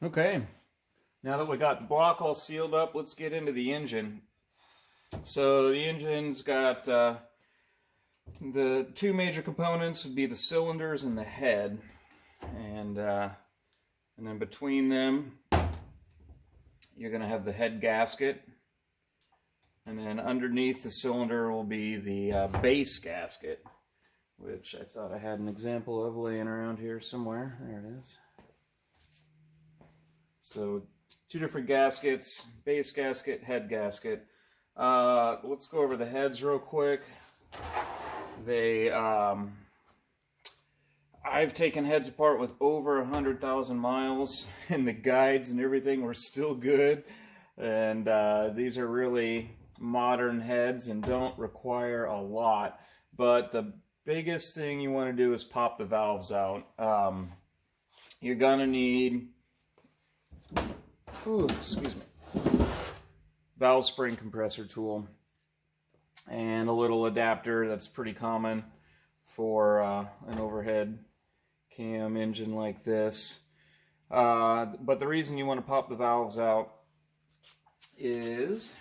Okay, now that we got the block all sealed up, let's get into the engine. So the engine's got the two major components would be the cylinders and the head, and then between them you're going to have the head gasket, and then underneath the cylinder will be the base gasket, which I thought I had an example of laying around here somewhere. There it is. So two different gaskets, base gasket, head gasket. Let's go over the heads real quick. I've taken heads apart with over 100,000 miles, and the guides and everything were still good. And these are really modern heads and don't require a lot. But the biggest thing you want to do is pop the valves out. You're gonna need, excuse me, valve spring compressor tool and a little adapter that's pretty common for an overhead cam engine like this. But the reason you want to pop the valves out is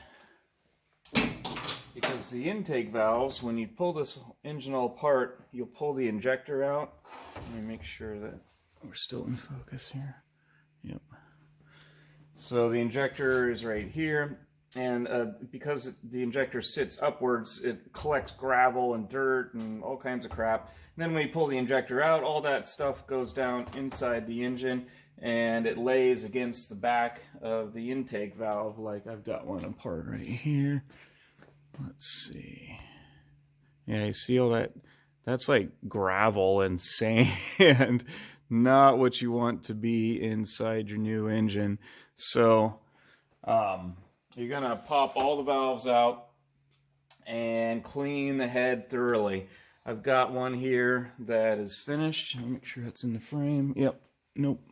because the intake valves, when you pull this engine all apart, you'll pull the injector out. Let me make sure that we're still in focus here. Yep. So the injector is right here, and because the injector sits upwards, it collects gravel and dirt and all kinds of crap. And then when you pull the injector out, all that stuff goes down inside the engine, and it lays against the back of the intake valve, like I've got one apart right here. Let's see. Yeah, you see all that? That's like gravel and sand. Not what you want to be inside your new engine. So you're gonna pop all the valves out and clean the head thoroughly. I've got one here that is finished. Let me make sure that's in the frame. Yep. Nope.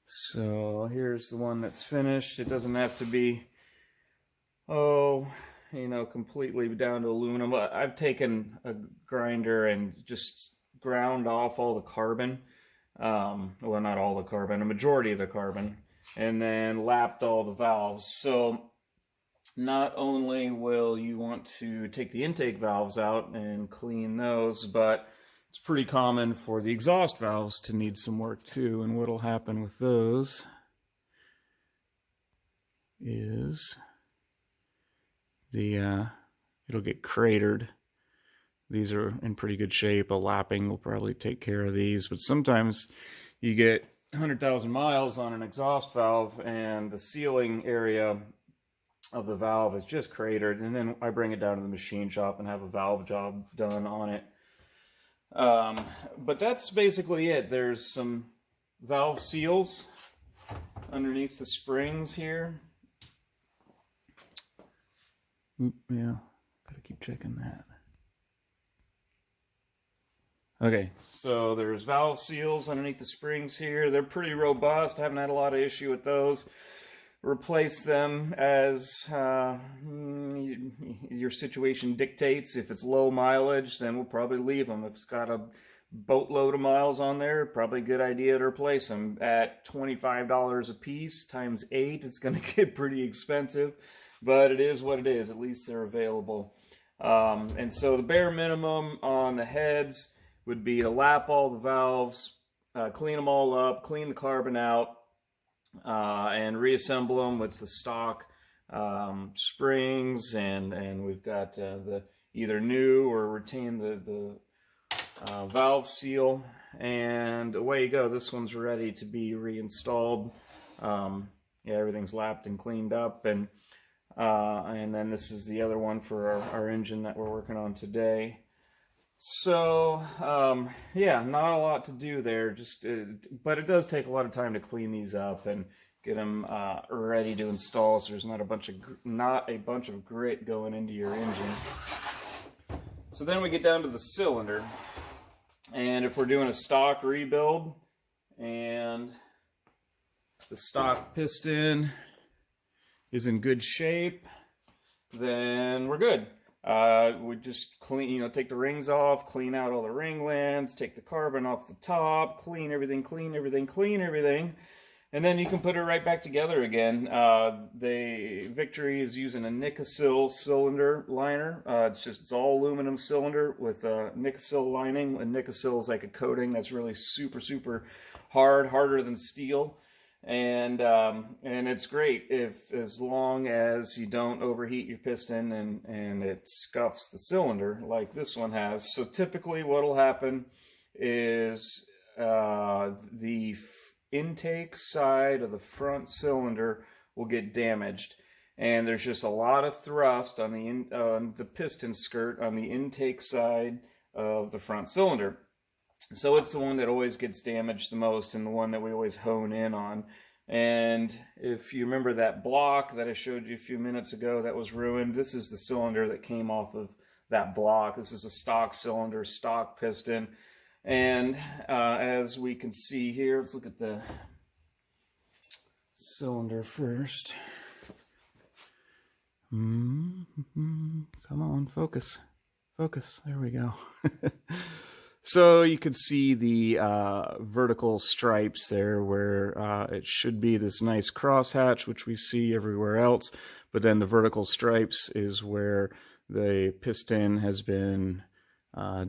So here's the one that's finished. It doesn't have to be, completely down to aluminum. I've taken a grinder and just ground off all the carbon. Well, not all the carbon, a majority of the carbon, and then lapped all the valves. So not only will you want to take the intake valves out and clean those, but it's pretty common for the exhaust valves to need some work too. And what'll happen with those is it'll get cratered. These are in pretty good shape. A lapping will probably take care of these, but sometimes you get 100,000 miles on an exhaust valve and the sealing area of the valve is just cratered, and then I bring it down to the machine shop and have a valve job done on it. But that's basically it. There's some valve seals underneath the springs here. Oop, yeah, gotta keep checking that. Okay, so there's valve seals underneath the springs here. They're pretty robust. I haven't had a lot of issue with those. Replace them as your situation dictates. If it's low mileage, then we'll probably leave them. If it's got a boatload of miles on there, probably a good idea to replace them. At $25 a piece times 8, it's going to get pretty expensive, but it is what it is. At least they're available. And so the bare minimum on the heads would be to lap all the valves, clean them all up, clean the carbon out, and reassemble them with the stock springs, and we've got the either new or retain the valve seal, and away you go. This one's ready to be reinstalled. Yeah, everything's lapped and cleaned up, and then this is the other one for our engine that we're working on today. So yeah, not a lot to do there, just but it does take a lot of time to clean these up and get them ready to install, so there's not a bunch of grit going into your engine. So then we get down to the cylinder, and if we're doing a stock rebuild and the stock piston is in good shape, then we're good. We just clean, take the rings off, clean out all the ring lands, take the carbon off the top, clean everything, clean everything, clean everything. And then you can put it right back together again. Victory is using a Nikasil cylinder liner. It's all aluminum cylinder with a Nikasil lining. And Nikasil is like a coating that's really super, super hard, harder than steel. And it's great as long as you don't overheat your piston and it scuffs the cylinder like this one has. So typically what'll happen is the intake side of the front cylinder will get damaged, and there's just a lot of thrust on the piston skirt on the intake side of the front cylinder. So it's the one that always gets damaged the most and the one that we always hone in on. And if you remember that block that I showed you a few minutes ago that was ruined, this is the cylinder that came off of that block. This is a stock cylinder, stock piston. And as we can see here, let's look at the cylinder first. Come on, focus. Focus. There we go. So you can see the vertical stripes there where it should be this nice crosshatch, which we see everywhere else. But then the vertical stripes is where the piston has been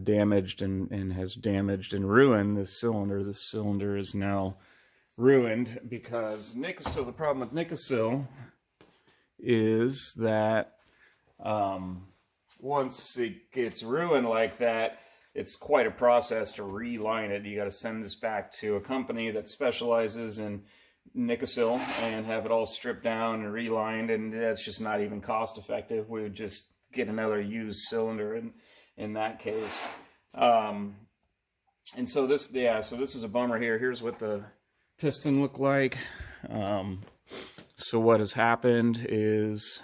damaged and has damaged and ruined the cylinder. The cylinder is now ruined because Nikasil, the problem with Nikasil is that once it gets ruined like that, it's quite a process to reline it. You got to send this back to a company that specializes in Nikasil and have it all stripped down and relined, and that's just not even cost effective. We would just get another used cylinder in that case. And so this is a bummer here. Here's what the piston looked like. So what has happened is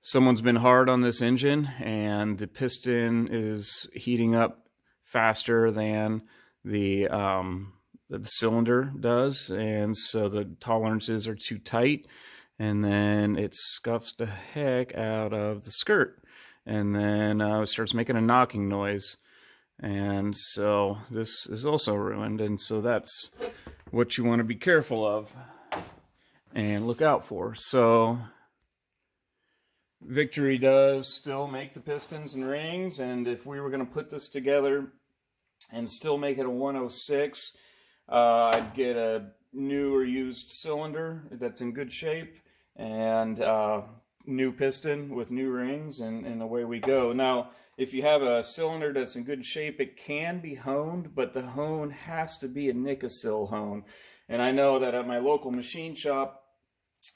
someone's been hard on this engine and the piston is heating up faster than the cylinder does, and so the tolerances are too tight, and then it scuffs the heck out of the skirt, and then it starts making a knocking noise, and so this is also ruined. And so that's what you want to be careful of and look out for. So Victory does still make the pistons and rings, and if we were going to put this together and still make it a 106, I'd get a new or used cylinder that's in good shape and new piston with new rings, and away we go. Now, if you have a cylinder that's in good shape, it can be honed, but the hone has to be a Nikasil hone. And I know that at my local machine shop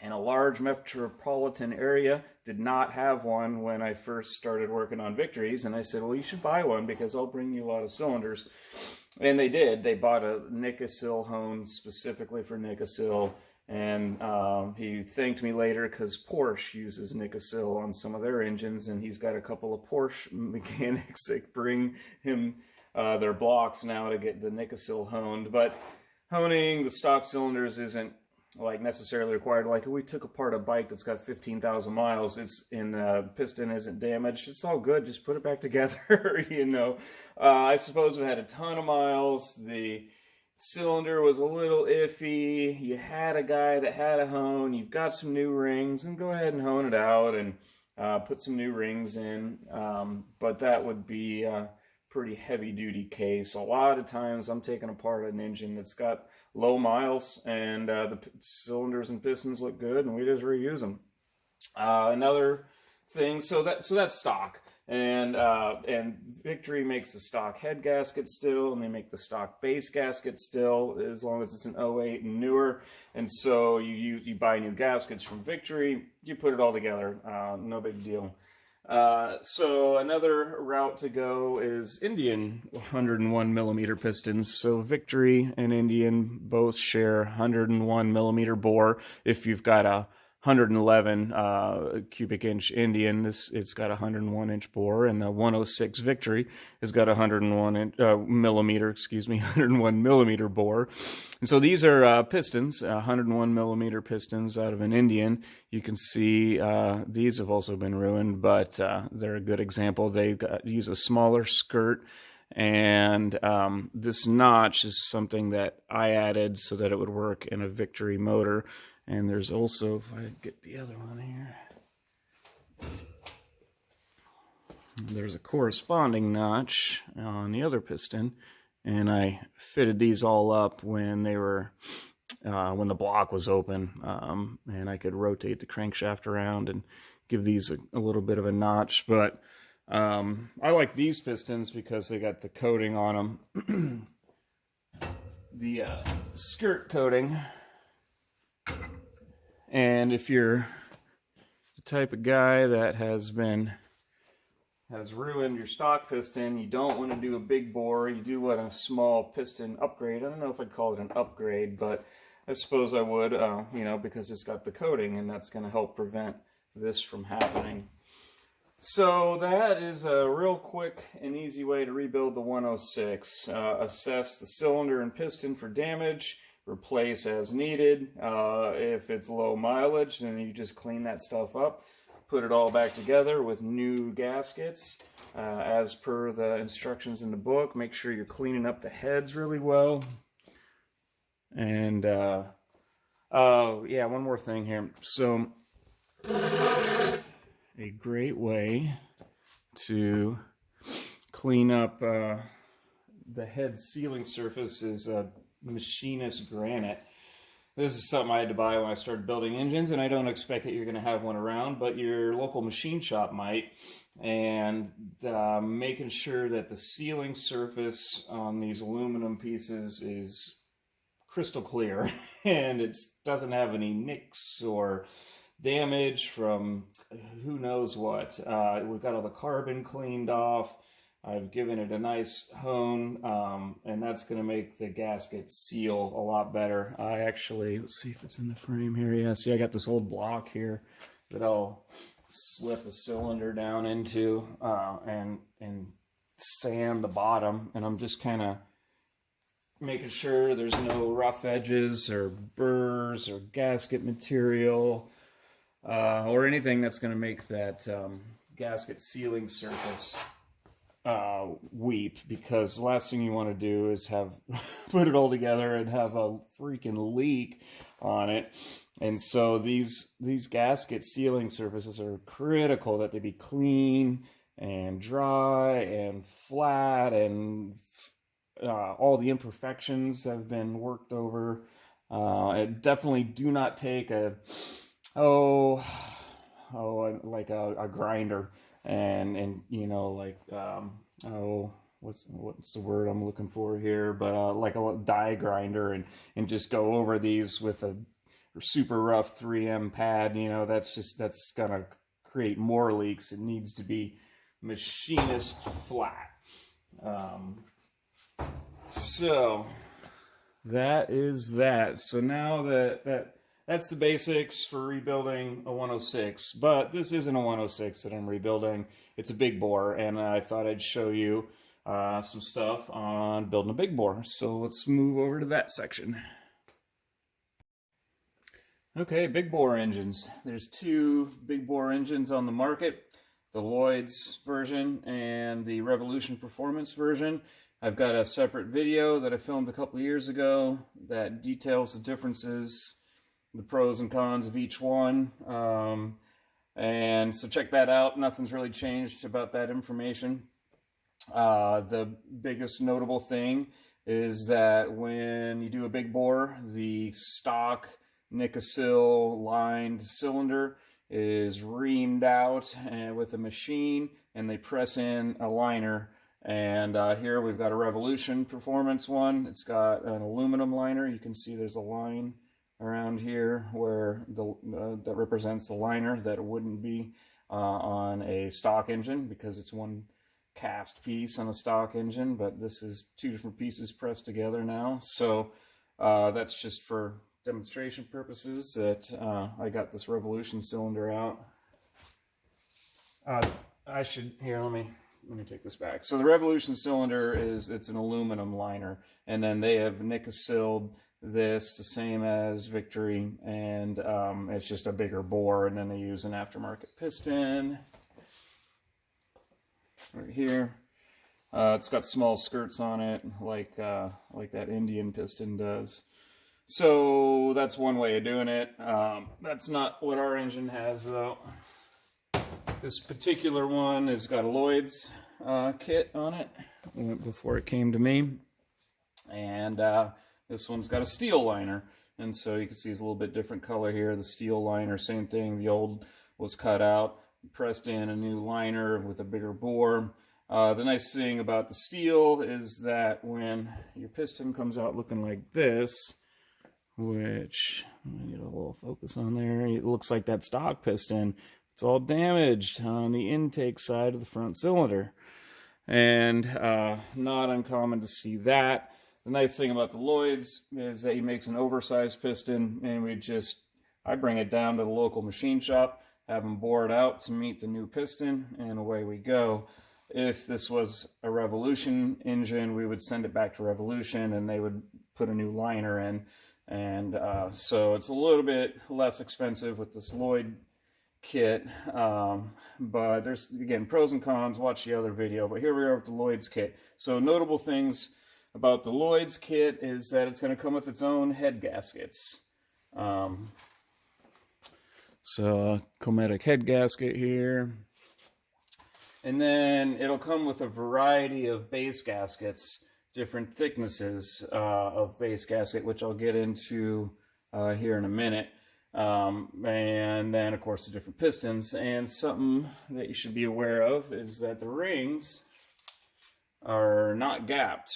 in a large metropolitan area did not have one when I first started working on Victories, and I said, well, you should buy one because I'll bring you a lot of cylinders. And they did. They bought a Nikasil hone specifically for Nikasil, and he thanked me later because Porsche uses Nikasil on some of their engines, and he's got a couple of Porsche mechanics that bring him their blocks now to get the Nikasil honed. But honing the stock cylinders isn't like necessarily required. Like if we took apart a bike that's got 15,000 miles, the piston isn't damaged, it's all good, just put it back together. I suppose we had a ton of miles, the cylinder was a little iffy, you had a guy that had a hone, you've got some new rings, and go ahead and hone it out and put some new rings in, but that would be a pretty heavy duty case. A lot of times I'm taking apart an engine that's got low miles and the cylinders and pistons look good and we just reuse them. Another thing, so that's stock, and Victory makes the stock head gasket still, and they make the stock base gasket still as long as it's an 08 and newer. And so you buy new gaskets from Victory, you put it all together, no big deal. So another route to go is Indian 101 millimeter pistons. So Victory and Indian both share 101 millimeter bore if you've got a 111 cubic inch Indian. It's got a 101 inch bore, and the 106 Victory has got a 101 millimeter, 101 millimeter bore. And so these are pistons, 101 millimeter pistons out of an Indian. You can see these have also been ruined, but they're a good example. They use a smaller skirt. And this notch is something that I added so that it would work in a Victory motor. And there's also, if I get the other one here, there's a corresponding notch on the other piston, and I fitted these all up when they were when the block was open, and I could rotate the crankshaft around and give these a little bit of a notch. But I like these pistons because they got the coating on them, the skirt coating. And if you're the type of guy that has ruined your stock piston, you don't want to do a big bore, you do want a small piston upgrade. I don't know if I'd call it an upgrade, but I suppose I would, you know, because it's got the coating, and that's going to help prevent this from happening. So that is a real quick and easy way to rebuild the 106. Assess the cylinder and piston for damage, replace as needed. If it's low mileage, then you just clean that stuff up, put it all back together with new gaskets as per the instructions in the book. Make sure you're cleaning up the heads really well. And yeah, one more thing here. So a great way to clean up the head sealing surface is machinist granite. This is something I had to buy when I started building engines, and I don't expect that you're going to have one around, but your local machine shop might. And making sure that the sealing surface on these aluminum pieces is crystal clear and it doesn't have any nicks or damage from who knows what. We've got all the carbon cleaned off. I've given it a nice hone, and that's going to make the gasket seal a lot better. I actually, let's see if it's in the frame here. Yeah, see, I got this old block here that I'll slip a cylinder down into and sand the bottom, and I'm just kind of making sure there's no rough edges or burrs or gasket material or anything that's going to make that gasket sealing surface weep, because the last thing you want to do is have put it all together and have a freaking leak on it. And so these gasket sealing surfaces are critical that they be clean and dry and flat, and all the imperfections have been worked over. Definitely do not take like a grinder and you know, like what's the word I'm looking for here, but like a die grinder and just go over these with a super rough 3M pad. You know, that's gonna create more leaks. It needs to be machinist flat. So that is that. So now that's the basics for rebuilding a 106, but this isn't a 106 that I'm rebuilding. It's a big bore, and I thought I'd show you some stuff on building a big bore. So let's move over to that section. Okay, big bore engines. There's two big bore engines on the market, the Lloyd's version and the Revolution Performance version. I've got a separate video that I filmed a couple years ago that details the differences, the pros and cons of each one. And so check that out. Nothing's really changed about that information. The biggest notable thing is that when you do a big bore, the stock Nikasil lined cylinder is reamed out with a machine, and they press in a liner. And here we've got a Revolution Performance one. It's got an aluminum liner. You can see there's a line around here where that represents the liner that wouldn't be on a stock engine, because it's one cast piece on a stock engine, but this is two different pieces pressed together now. So that's just for demonstration purposes that I got this Revolution cylinder out. Here, let me take this back. So the Revolution cylinder it's an aluminum liner, and then they have Nikasiled this the same as Victory, and it's just a bigger bore, and then they use an aftermarket piston right here. It's got small skirts on it, like that Indian piston does. So that's one way of doing it. That's not what our engine has, though. This particular one has got a Lloyd's kit on it before it came to me, and this one's got a steel liner, and so you can see it's a little bit different color here. The steel liner, same thing. The old was cut out, pressed in a new liner with a bigger bore. The nice thing about the steel is that when your piston comes out looking like this, which, let me get a little focus on there, it looks like that stock piston. It's all damaged on the intake side of the front cylinder. And not uncommon to see that. The nice thing about the Lloyd's is that he makes an oversized piston, and I bring it down to the local machine shop, have them bore it out to meet the new piston, and away we go. If this was a Revolution engine, we would send it back to Revolution, and they would put a new liner in. And so it's a little bit less expensive with this Lloyd kit, but there's, again, pros and cons. Watch the other video, but here we are with the Lloyd's kit. So notable things about the Lloyd's kit is that it's going to come with its own head gaskets. So Cometic head gasket here, and then it'll come with a variety of base gaskets, different thicknesses of base gasket, which I'll get into here in a minute. And then, of course, the different pistons. And something that you should be aware of is that the rings are not gapped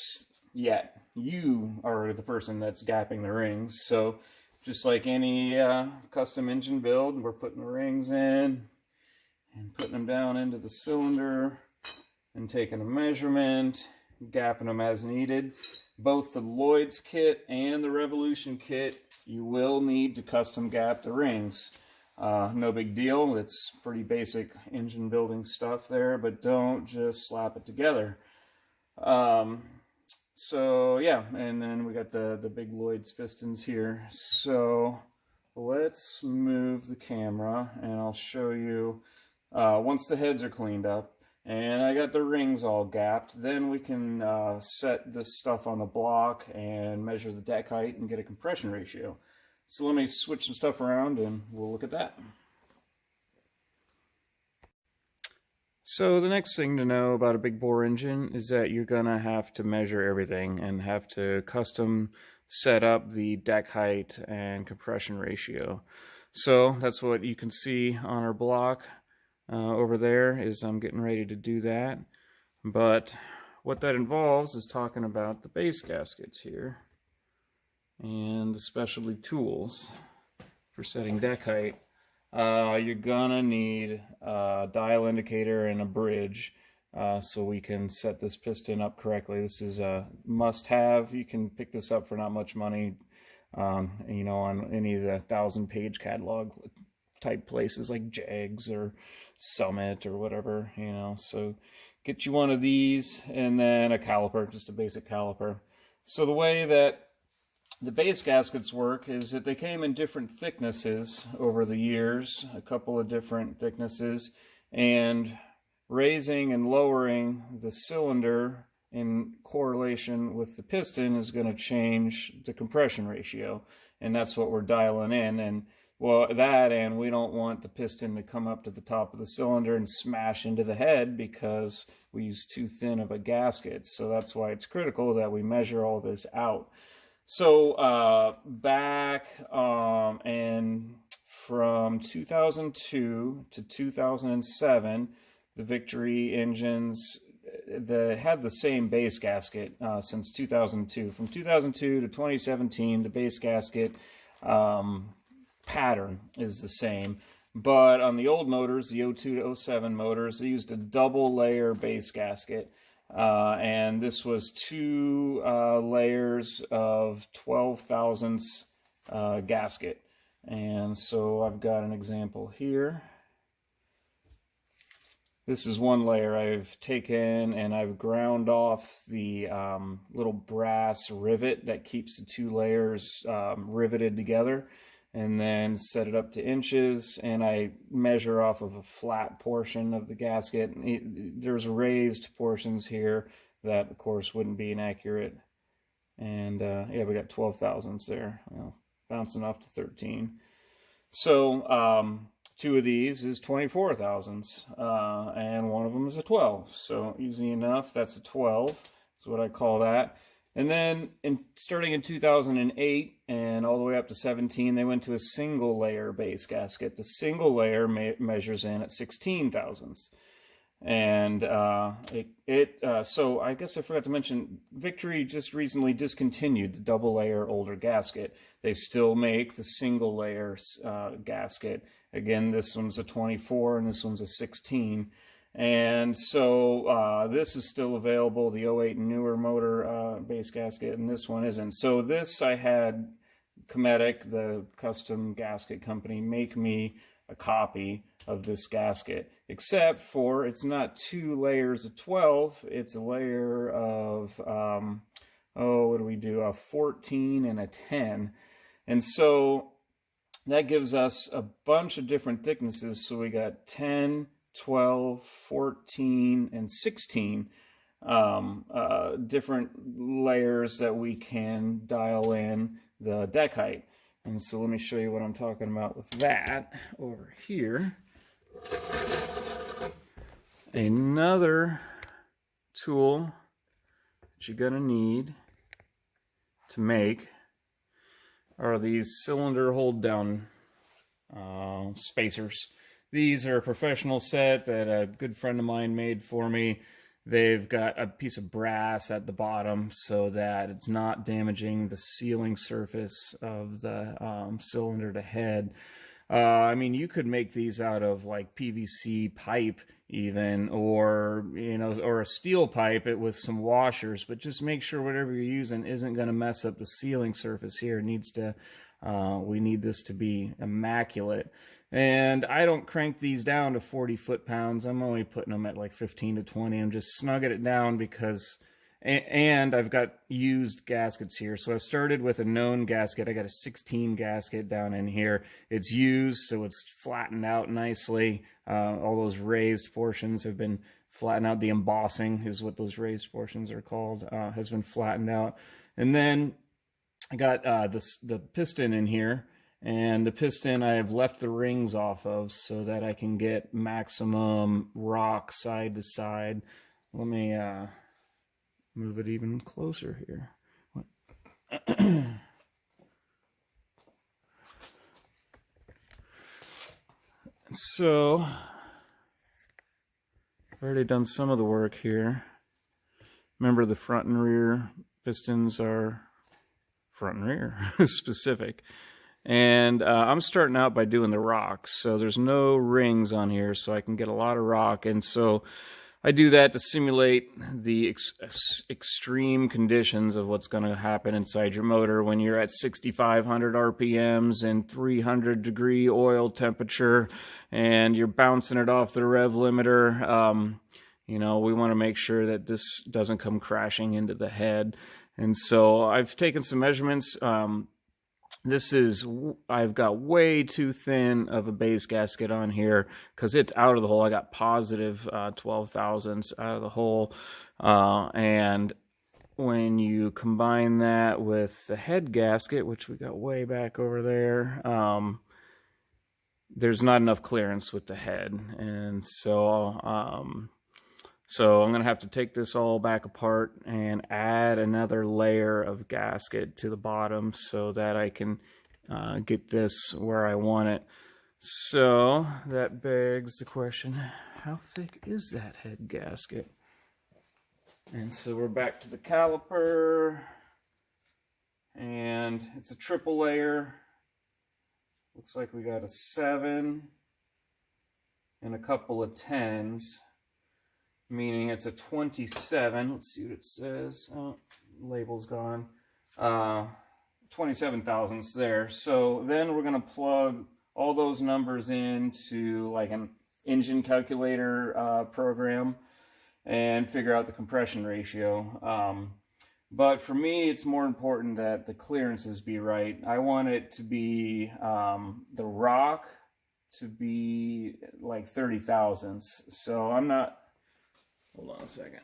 yet. You are the person that's gapping the rings. So just like any custom engine build, we're putting the rings in and putting them down into the cylinder and taking a measurement, gapping them as needed. Both the Lloyd's kit and the Revolution kit, you will need to custom gap the rings. No big deal. It's pretty basic engine building stuff there, but don't just slap it together. So yeah, and then we got the big Lloyd's pistons here. So let's move the camera and I'll show you once the heads are cleaned up and I got the rings all gapped, then we can set this stuff on the block and measure the deck height and get a compression ratio. So let me switch some stuff around and we'll look at that. So the next thing to know about a big bore engine is that you're gonna have to measure everything and have to custom set up the deck height and compression ratio. So that's what you can see on our block over there is I'm getting ready to do that. But what that involves is talking about the base gaskets here and the specialty tools for setting deck height. You're gonna need a dial indicator and a bridge so we can set this piston up correctly. This is a must-have. You can pick this up for not much money, you know, on any of the 1,000-page catalog type places like JEGS or Summit or whatever, you know. So get you one of these and then a caliper, just a basic caliper. So the way that the base gaskets work is that they came in different thicknesses over the years, a couple of different thicknesses, and raising and lowering the cylinder in correlation with the piston is going to change the compression ratio, and that's what we're dialing in. And well, that, and we don't want the piston to come up to the top of the cylinder and smash into the head because we use too thin of a gasket. So that's why it's critical that we measure all this out. So back and from 2002 to 2007, the Victory engines had the same base gasket since 2002. From 2002 to 2017, the base gasket pattern is the same. But on the old motors, the 02 to 07 motors, they used a double layer base gasket. And this was two layers of 12 thousandths gasket. And so I've got an example here. This is one layer I've taken and I've ground off the little brass rivet that keeps the two layers riveted together, and then set it up to inches, and I measure off of a flat portion of the gasket. There's raised portions here that of course wouldn't be inaccurate, and yeah, we got 12 thousandths there, well, bouncing off to 13. So two of these is 24 thousandths, and one of them is a 12. So easy enough. That's a 12. That's what I call that. And then starting in 2008 and all the way up to 17, they went to a single layer base gasket. The single layer measures in at 16 thousandths. And so I guess I forgot to mention, Victory just recently discontinued the double layer older gasket. They still make the single layer gasket. Again, this one's a 24 and this one's a 16. And so this is still available, the 08 and newer motor base gasket, and this one isn't. So this, I had Cometic, the custom gasket company, make me a copy of this gasket, except for it's not two layers of 12, it's a layer of, what do we do, a 14 and a 10. And so that gives us a bunch of different thicknesses. So we got 10, 12, 14, and 16 different layers that we can dial in the deck height. And so let me show you what I'm talking about with that over here. Another tool that you're gonna need to make are these cylinder hold down spacers. These are a professional set that a good friend of mine made for me. They've got a piece of brass at the bottom so that it's not damaging the sealing surface of the cylinder to head. I mean, you could make these out of like PVC pipe even, or, you know, or a steel pipe with some washers, but just make sure whatever you're using isn't going to mess up the sealing surface here. It needs to, we need this to be immaculate. And I don't crank these down to 40 foot-pounds. I'm only putting them at like 15 to 20. I'm just snugging it down because, and I've got used gaskets here. So I started with a known gasket. I got a 16 gasket down in here. It's used, so it's flattened out nicely. All those raised portions have been flattened out. The embossing is what those raised portions are called, has been flattened out. And then I got the piston in here. And the piston I have left the rings off of so that I can get maximum rock side to side. Let me move it even closer here. So, I've already done some of the work here. Remember, the front and rear pistons are front and rear specific. And I'm starting out by doing the rocks, so there's no rings on here, so I can get a lot of rock. And so I do that to simulate the extreme conditions of what's going to happen inside your motor when you're at 6,500 RPMs and 300 degree oil temperature, and you're bouncing it off the rev limiter. You know, we want to make sure that this doesn't come crashing into the head. And so I've taken some measurements. I've got way too thin of a base gasket on here because it's out of the hole. I got positive 12 thousandths out of the hole. And when you combine that with the head gasket, which we got way back over there, there's not enough clearance with the head. And so, so I'm going to have to take this all back apart and add another layer of gasket to the bottom so that I can get this where I want it. So that begs the question, how thick is that head gasket? And so we're back to the caliper, and it's a triple layer. Looks like we got a 7 and a couple of 10s. Meaning it's a 27. Let's see what it says. Oh, label's gone. 27 thousandths there. So then we're going to plug all those numbers into like an engine calculator program and figure out the compression ratio. But for me, it's more important that the clearances be right. I want it to be, the rock to be like 30 thousandths. So I'm not, hold on a second.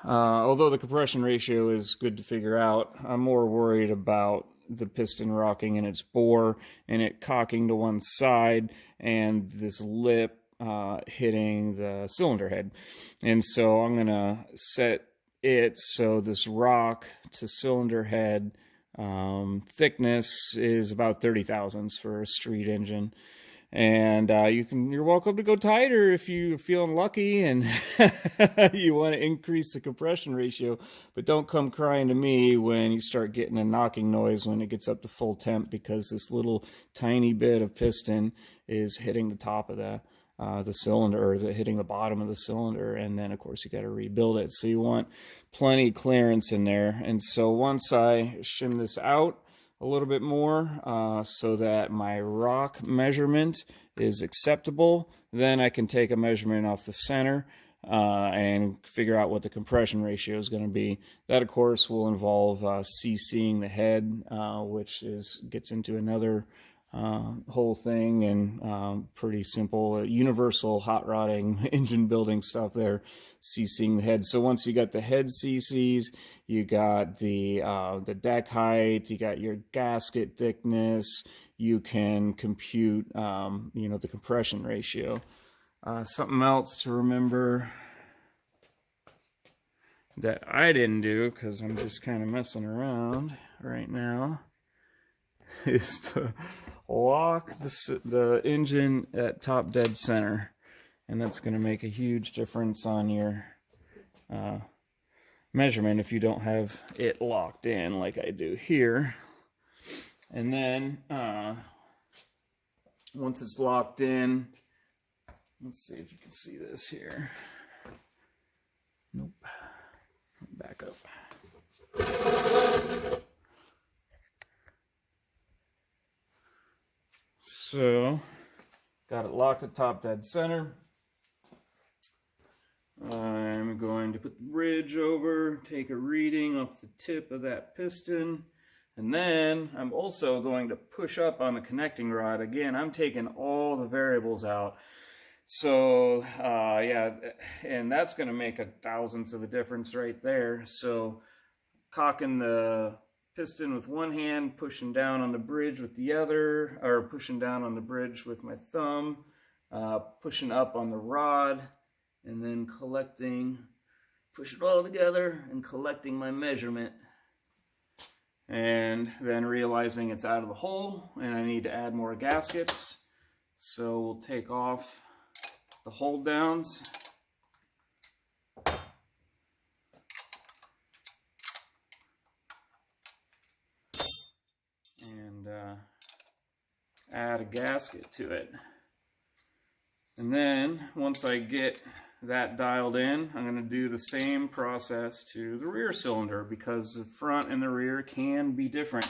Although the compression ratio is good to figure out, I'm more worried about the piston rocking in its bore and it cocking to one side and this lip hitting the cylinder head. And so I'm going to set it so this rock to cylinder head thickness is about 30 thousandths for a street engine. And you're welcome to go tighter if you're feeling lucky and you want to increase the compression ratio, but don't come crying to me when you start getting a knocking noise when it gets up to full temp, because this little tiny bit of piston is hitting the top of the cylinder, or hitting the bottom of the cylinder, and then of course you got to rebuild it. So you want plenty clearance in there. And so once I shim this out a little bit more so that my rock measurement is acceptable, then I can take a measurement off the center and figure out what the compression ratio is going to be. That of course will involve CCing the head, which gets into another whole thing, and pretty simple universal hot rodding engine building stuff there, CCing the head. So once you got the head CCs, you got the deck height, you got your gasket thickness, you can compute the compression ratio. Something else to remember that I didn't do, because I'm just kind of messing around right now, is to lock the engine at top dead center, and that's going to make a huge difference on your measurement if you don't have it locked in like I do here. And then once it's locked in, let's see if you can see this here. Nope. Back up. So, got it locked at top dead center. I'm going to put the bridge over, take a reading off the tip of that piston, and then I'm also going to push up on the connecting rod. Again, I'm taking all the variables out. So, yeah, and that's going to make a thousandth of a difference right there. So, cocking the piston with one hand, pushing down on the bridge with the other, or pushing down on the bridge with my thumb, pushing up on the rod, and then push it all together and collecting my measurement. And then realizing it's out of the hole and I need to add more gaskets. So we'll take off the hold downs. And add a gasket to it. And then once I get that dialed in, I'm going to do the same process to the rear cylinder, because the front and the rear can be different.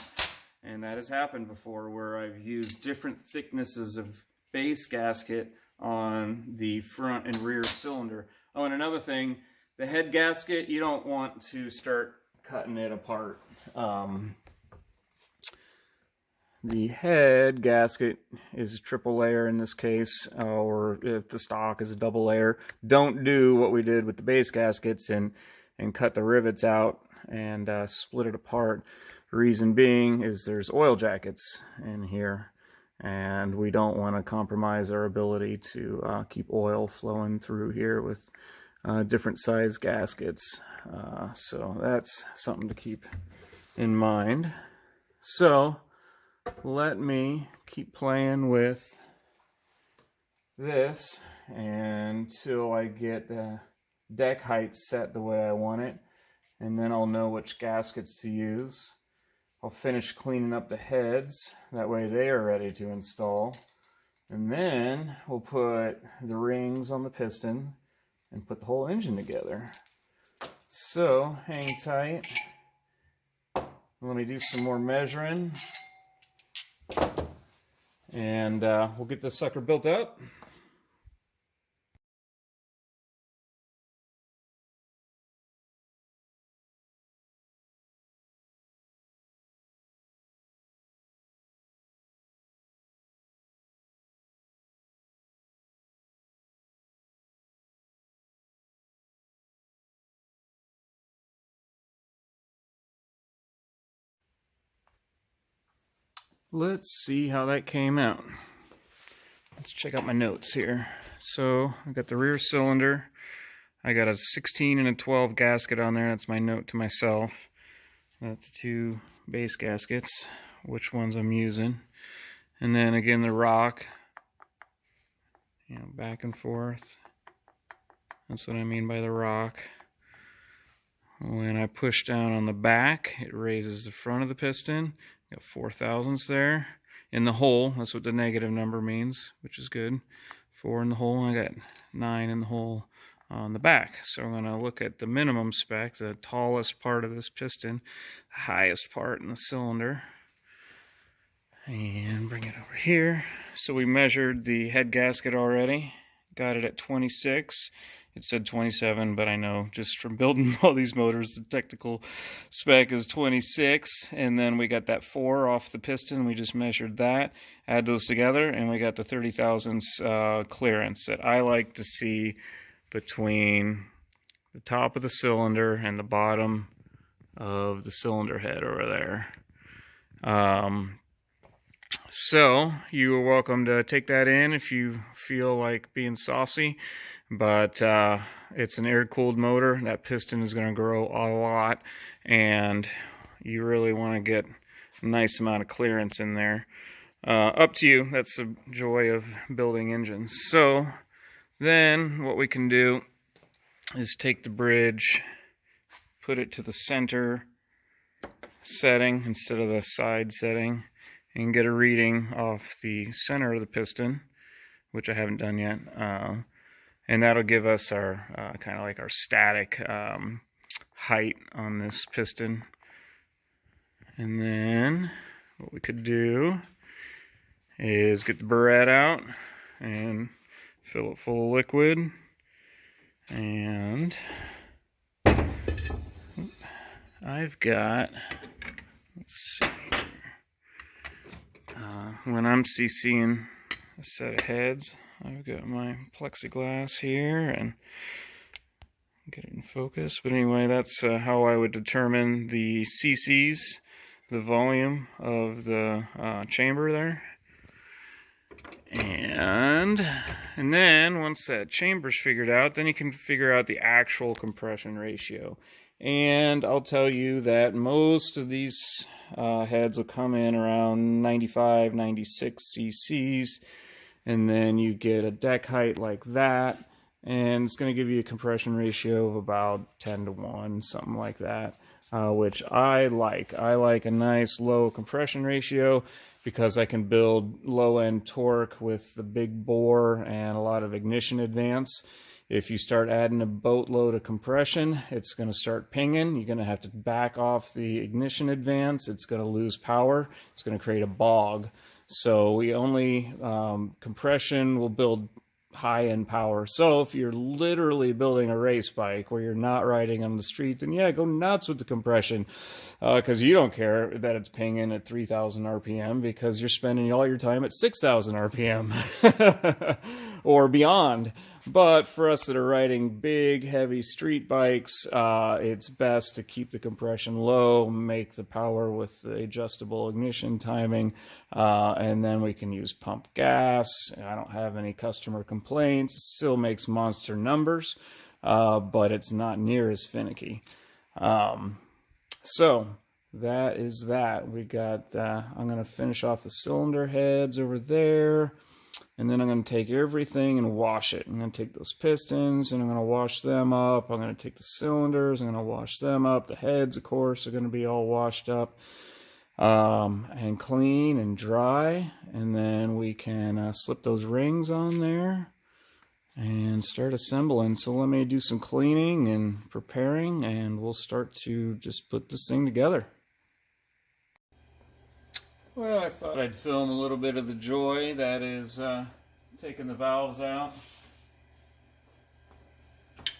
And that has happened before, where I've used different thicknesses of base gasket on the front and rear cylinder. Oh, and another thing, the head gasket, you don't want to start cutting it apart. The head gasket is a triple layer in this case, or if the stock is a double layer. Don't do what we did with the base gaskets and cut the rivets out and split it apart. The reason being is there's oil jackets in here, and we don't want to compromise our ability to keep oil flowing through here with different size gaskets. So that's something to keep in mind. So let me keep playing with this until I get the deck height set the way I want it, and then I'll know which gaskets to use. I'll finish cleaning up the heads, that way they are ready to install, and then we'll put the rings on the piston and put the whole engine together. So hang tight Let me do some more measuring, and we'll get this sucker built up. Let's see how that came out. Let's check out my notes here. So I got the rear cylinder. I got a 16 and a 12 gasket on there. That's my note to myself. Got the 2 base gaskets, which ones I'm using. And then again the rock, you know, back and forth. That's what I mean by the rock. When I push down on the back, it raises the front of the piston. Got 4 thousandths there in the hole. That's what the negative number means, which is good. 4 in the hole, and I got 9 in the hole on the back. So I'm going to look at the minimum spec, the tallest part of this piston, the highest part in the cylinder, and bring it over here. So we measured the head gasket already, got it at 26. It said 27, but I know just from building all these motors, the technical spec is 26. And then we got that 4 off the piston. We just measured that, add those together, and we got the 30 thousandths clearance that I like to see between the top of the cylinder and the bottom of the cylinder head over there. So you are welcome to take that in if you feel like being saucy, but it's an air-cooled motor. That piston is going to grow a lot, and you really want to get a nice amount of clearance in there. Up to you. That's the joy of building engines. So then what we can do is take the bridge, put it to the center setting instead of the side setting, and get a reading off the center of the piston, which I haven't done yet. And that'll give us our kind of like our static height on this piston. And then what we could do is get the burette out and fill it full of liquid. And I've got, let's see, when I'm CCing a set of heads, I've got my plexiglass here and get it in focus. But anyway, that's how I would determine the CCs, the volume of the chamber there. And then once that chamber's figured out, then you can figure out the actual compression ratio. And I'll tell you that most of these heads will come in around 95, 96 cc's, and then you get a deck height like that, and it's going to give you a compression ratio of about 10 to 1, something like that, which I like. I like a nice low compression ratio because I can build low-end torque with the big bore and a lot of ignition advance. If you start adding a boatload of compression, it's going to start pinging. You're going to have to back off the ignition advance. It's going to lose power. It's going to create a bog. So we only, compression will build high-end power. So if you're literally building a race bike where you're not riding on the street, then yeah, go nuts with the compression, because you don't care that it's pinging at 3,000 RPM because you're spending all your time at 6,000 RPM or beyond. But for us that are riding big, heavy street bikes, it's best to keep the compression low, make the power with the adjustable ignition timing, and then we can use pump gas. I don't have any customer complaints. It still makes monster numbers, but it's not near as finicky. So that is that. We got, I'm going to finish off the cylinder heads over there. And then I'm going to take everything and wash it. I'm going to take those pistons and I'm going to wash them up. I'm going to take the cylinders, I'm going to wash them up. The heads, of course, are going to be all washed up and clean and dry. And then we can slip those rings on there and start assembling. So let me do some cleaning and preparing, and we'll start to just put this thing together. Well, I thought I'd film a little bit of the joy that is taking the valves out.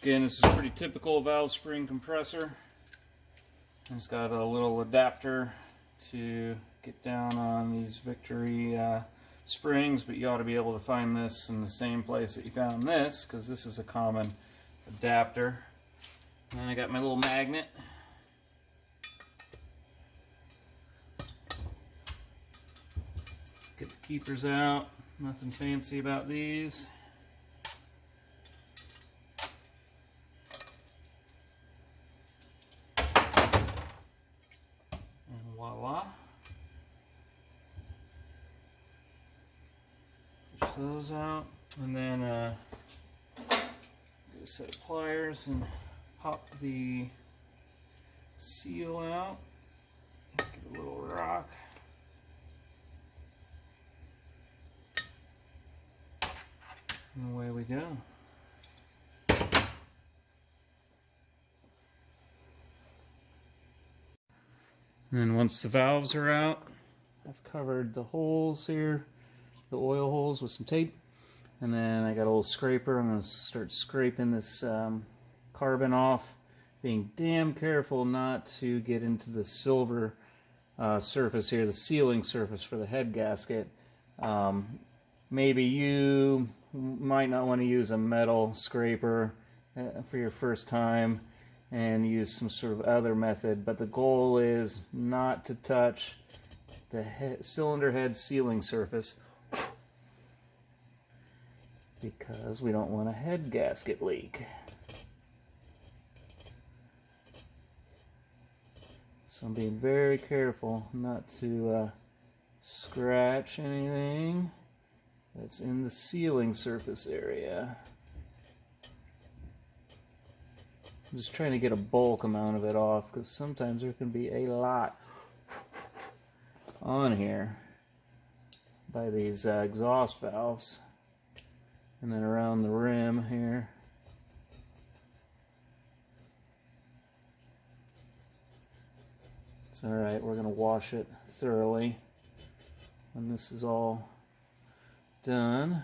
Again, this is a pretty typical valve spring compressor. It's got a little adapter to get down on these Victory springs, but you ought to be able to find this in the same place that you found this, because this is a common adapter. And I got my little magnet. Get the keepers out. Nothing fancy about these. And voila. Push those out. And then get a set of pliers and pop the seal out. Get a little rock. And away we go. And then once the valves are out, I've covered the holes here, the oil holes, with some tape. And then I got a little scraper. I'm going to start scraping this carbon off, being damn careful not to get into the silver surface here, the sealing surface for the head gasket. Maybe you might not want to use a metal scraper for your first time and use some sort of other method, but the goal is not to touch the cylinder head sealing surface because we don't want a head gasket leak. So I'm being very careful not to scratch anything that's in the sealing surface area. I'm just trying to get a bulk amount of it off because sometimes there can be a lot on here by these exhaust valves. And then around the rim here. It's alright, we're going to wash it thoroughly when this is all done.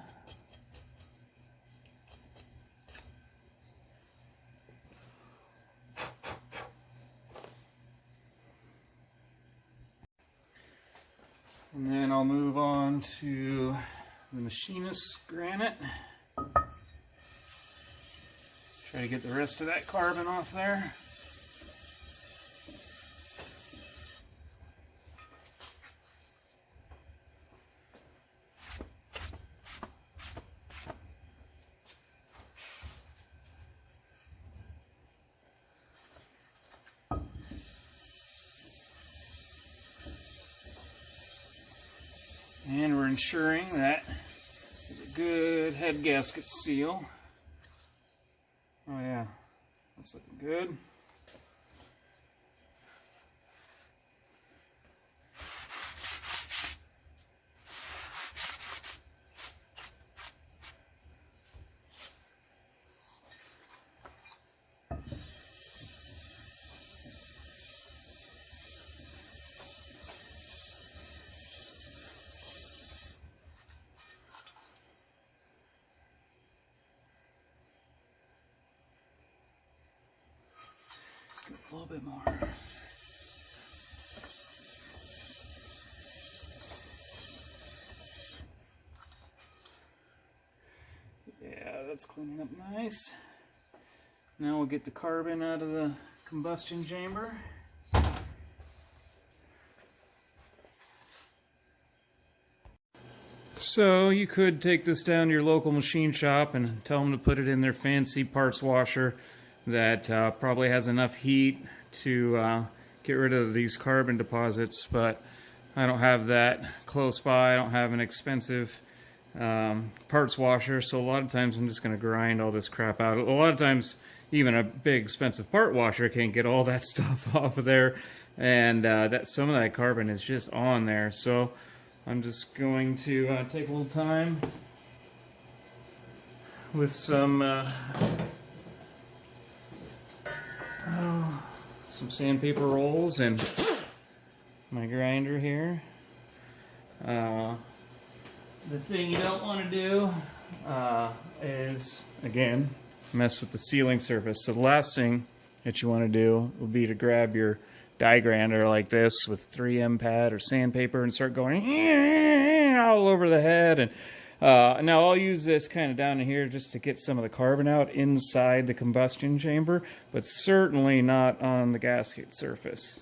And then I'll move on to the machinist granite. Try to get the rest of that carbon off there. And we're ensuring that there's a good head gasket seal. Oh yeah, that's looking good. A little bit more. Yeah, that's cleaning up nice. Now we'll get the carbon out of the combustion chamber. So you could take this down to your local machine shop and tell them to put it in their fancy parts washer that probably has enough heat to get rid of these carbon deposits, but I don't have that close by. I don't have an expensive parts washer, so a lot of times I'm just going to grind all this crap out. A lot of times even a big expensive part washer can't get all that stuff off of there, and that some of that carbon is just on there. So I'm just going to take a little time with some sandpaper rolls and my grinder here. The thing you don't want to do is, again, mess with the sealing surface. So the last thing that you want to do will be to grab your die grinder like this with 3M pad or sandpaper and start going all over the head. And now I'll use this kind of down in here just to get some of the carbon out inside the combustion chamber, but certainly not on the gasket surface.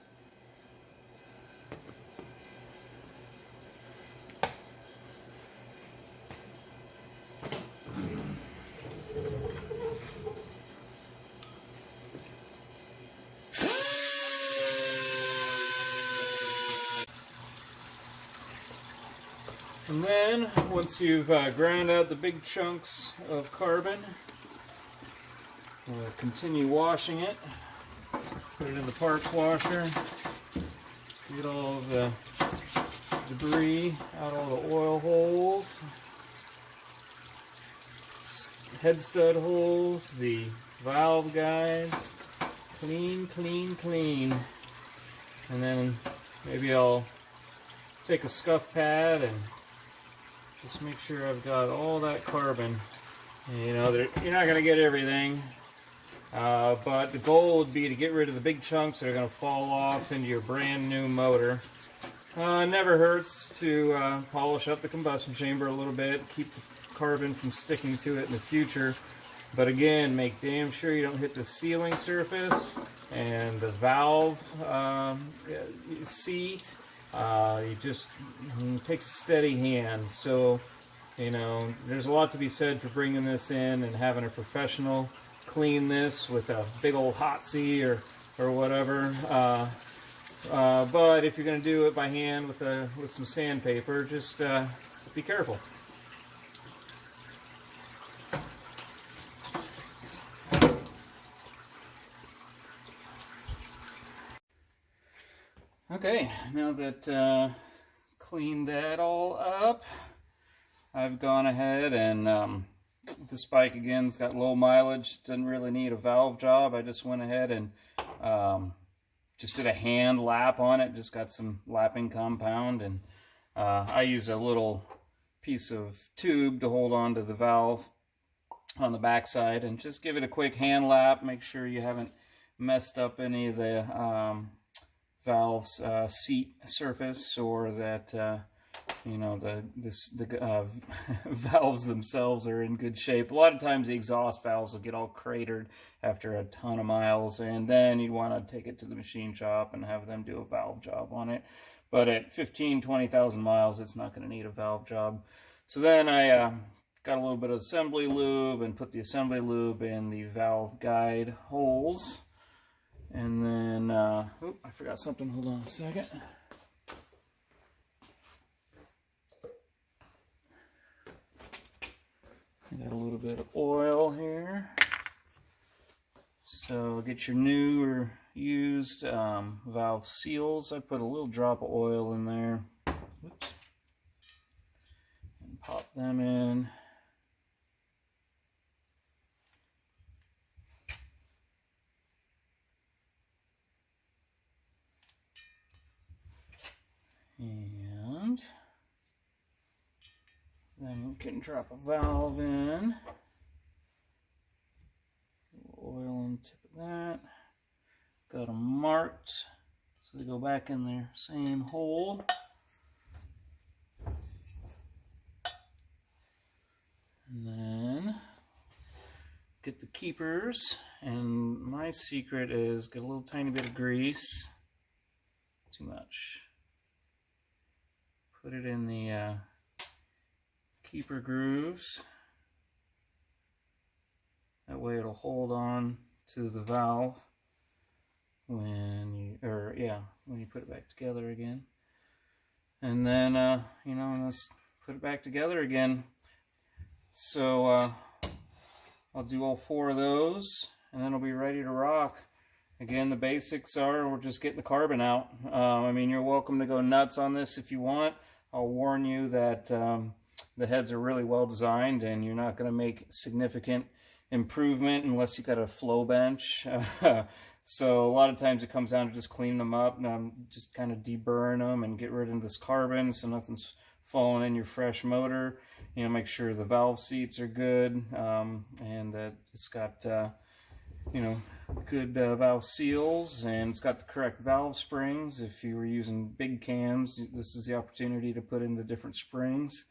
And then, once you've ground out the big chunks of carbon, we'll continue washing it. Put it in the parts washer. Get all of the debris out, all the oil holes, head stud holes, the valve guides. Clean, clean, clean. And then maybe I'll take a scuff pad and just make sure I've got all that carbon. You know, you're not going to get everything, but the goal would be to get rid of the big chunks that are going to fall off into your brand new motor. It never hurts to polish up the combustion chamber a little bit, keep the carbon from sticking to it in the future. But again, make damn sure you don't hit the sealing surface and the valve seat. You just takes a steady hand. So, you know, there's a lot to be said for bringing this in and having a professional clean this with a big old Hotsie or whatever. But if you're going to do it by hand with some sandpaper, just be careful. Okay, now that cleaned that all up, I've gone ahead and this bike again's got low mileage, doesn't really need a valve job. I just went ahead and just did a hand lap on it, just got some lapping compound, and I use a little piece of tube to hold on to the valve on the backside, and just give it a quick hand lap. Make sure you haven't messed up any of the valve's seat surface, or that you know, the valves themselves are in good shape. A lot of times the exhaust valves will get all cratered after a ton of miles, and then you'd want to take it to the machine shop and have them do a valve job on it. But at 15-20,000 miles, it's not going to need a valve job. So then I got a little bit of assembly lube and put the assembly lube in the valve guide holes. And then, oh, I forgot something. Hold on a second. I got a little bit of oil here. So get your new or used valve seals. I put a little drop of oil in there. Whoops. And pop them in. And then we can drop a valve in. Oil on the tip of that. Got them marked so they go back in their same hole. And then get the keepers. And my secret is get a little tiny bit of grease. Too much. Put it in the keeper grooves. That way it'll hold on to the valve when you, when you put it back together again. And then, you know, let's put it back together again. So I'll do all 4 of those, and then I'll be ready to rock. Again, the basics are we're just getting the carbon out. I mean, you're welcome to go nuts on this if you want. I'll warn you that the heads are really well designed, and you're not going to make significant improvement unless you got a flow bench. So a lot of times it comes down to just cleaning them up and just kind of deburring them and get rid of this carbon so nothing's falling in your fresh motor. You know, make sure the valve seats are good and that it's got you know, good valve seals, and it's got the correct valve springs. If you were using big cams, this is the opportunity to put in the different springs.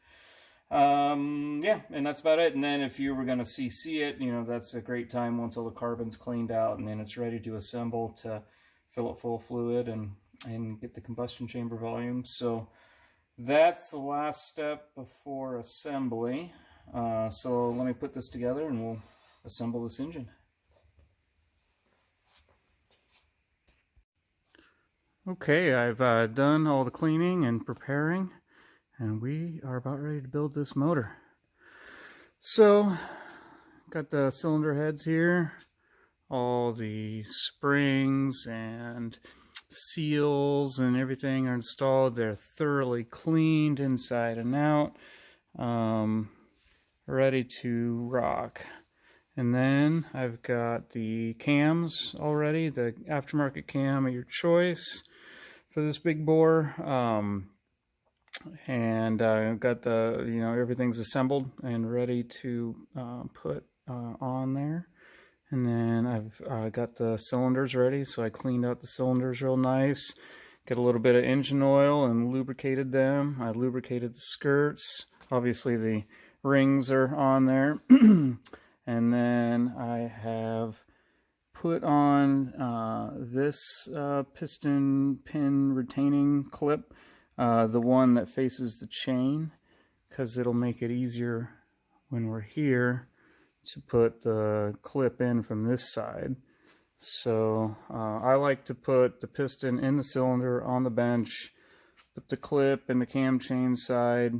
Yeah, and that's about it. And then if you were going to CC it, you know, that's a great time once all the carbon's cleaned out and then it's ready to assemble to fill it full of fluid and get the combustion chamber volume. So that's the last step before assembly. So let me put this together and we'll assemble this engine. Okay, I've done all the cleaning and preparing, and we are about ready to build this motor. So, got the cylinder heads here, all the springs and seals and everything are installed. They're thoroughly cleaned inside and out, ready to rock. And then I've got the cams already, the aftermarket cam of your choice for this big bore, and I've got the, you know, everything's assembled and ready to put on there. And then I've got the cylinders ready, so I cleaned out the cylinders real nice, got a little bit of engine oil and lubricated them. I lubricated the skirts, obviously the rings are on there. And then I have put on this piston pin retaining clip, the one that faces the chain, because it'll make it easier when we're here to put the clip in from this side. So I like to put the piston in the cylinder on the bench, put the clip in the cam chain side,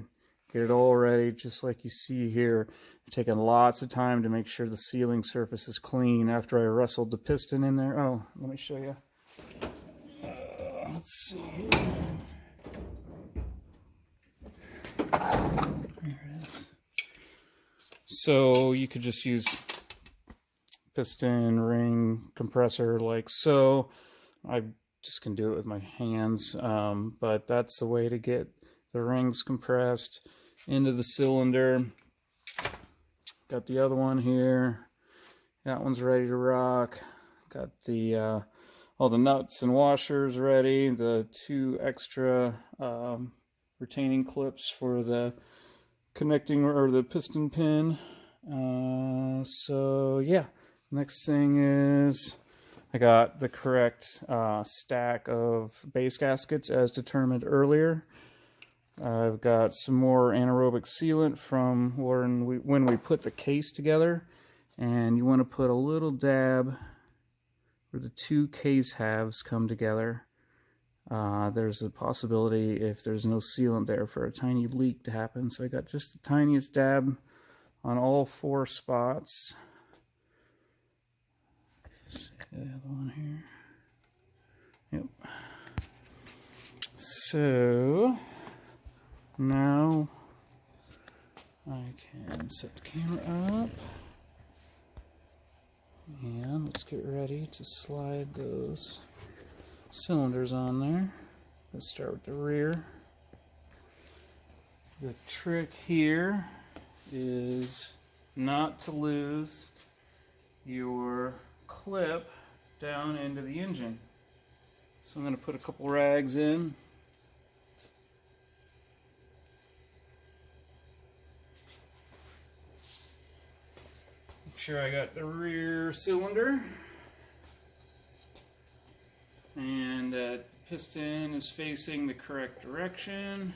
get it all ready just like you see here. I'm taking lots of time to make sure the sealing surface is clean after I wrestled the piston in there. Oh, let me show you. Let's see here. There it is. So you could just use piston ring compressor like so. I just can do it with my hands, but that's the way to get the rings compressed into the cylinder. Got the other one here. That one's ready to rock. Got the all the nuts and washers ready. The 2 extra retaining clips for the connecting or the piston pin. So yeah, next thing is I got the correct stack of base gaskets as determined earlier. I've got some more anaerobic sealant from when we put the case together, and you want to put a little dab where the 2 case halves come together. There's a possibility, if there's no sealant there, for a tiny leak to happen. So I got just the tiniest dab on all 4 spots. Let's see the other one here. Yep. So now I can set the camera up, and let's get ready to slide those cylinders on there. Let's start with the rear. The trick here is not to lose your clip down into the engine. So I'm going to put a couple rags in. Make sure I got the rear cylinder, and that the piston is facing the correct direction.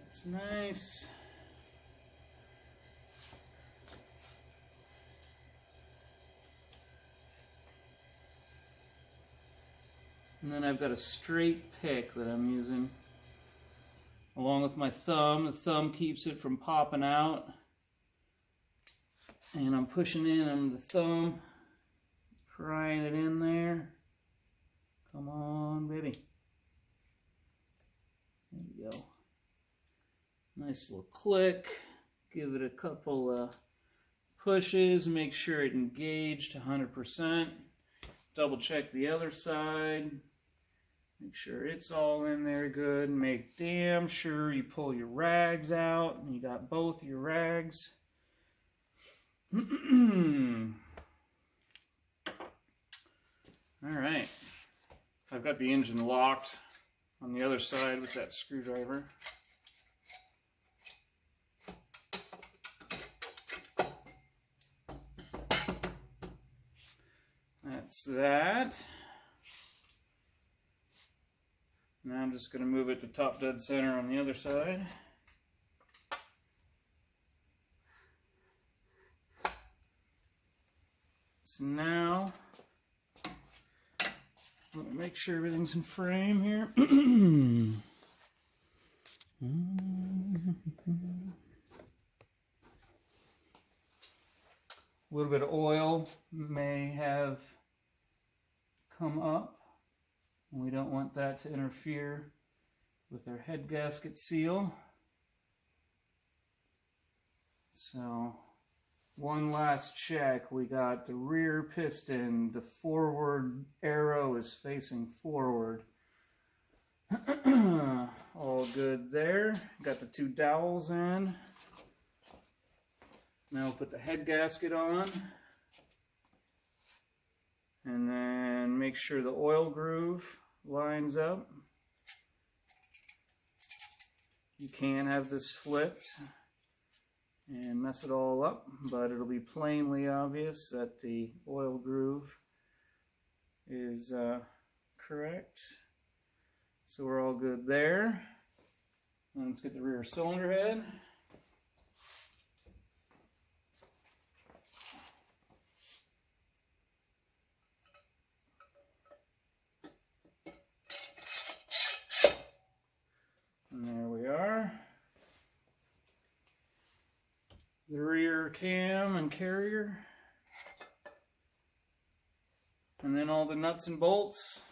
That's nice. And then I've got a straight pick that I'm using along with my thumb. The thumb keeps it from popping out. And I'm pushing in on the thumb, prying it in there. Come on, baby. go. Nice little click. Give it a couple pushes, make sure it engaged 100%. Double check the other side. Make sure it's all in there good. Make damn sure you pull your rags out and you got both your rags. Alright. I've got the engine locked on the other side with that screwdriver. That's that. Now I'm just going to move it to top dead center on the other side. So now, let me make sure everything's in frame here. A little bit of oil may have come up. We don't want that to interfere with our head gasket seal. So, one last check. We got the rear piston. The forward arrow is facing forward. All good there. Got the two dowels in. Now we'll put the head gasket on. And then make sure the oil groove lines up. You can have this flipped and mess it all up, but it'll be plainly obvious that the oil groove is correct. So we're all good there. And let's get the rear cylinder head. And there we are. The rear cam and carrier. And then all the nuts and bolts.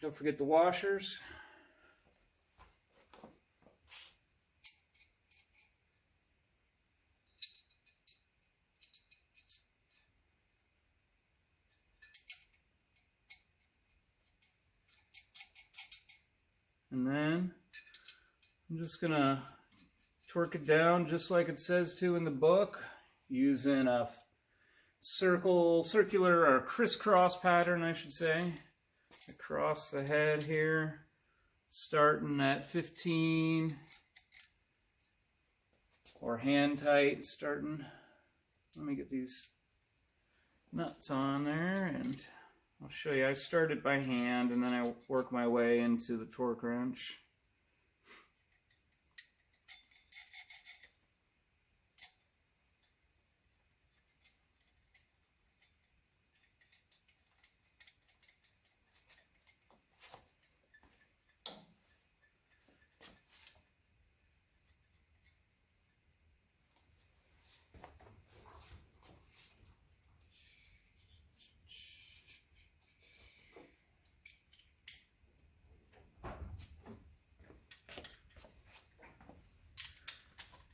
Don't forget the washers. And then I'm just gonna torque it down just like it says to in the book, using a circular or crisscross pattern, I should say, across the head here, starting at 15 or hand tight starting. Let me get these nuts on there and I'll show you. I started by hand and then I work my way into the torque wrench.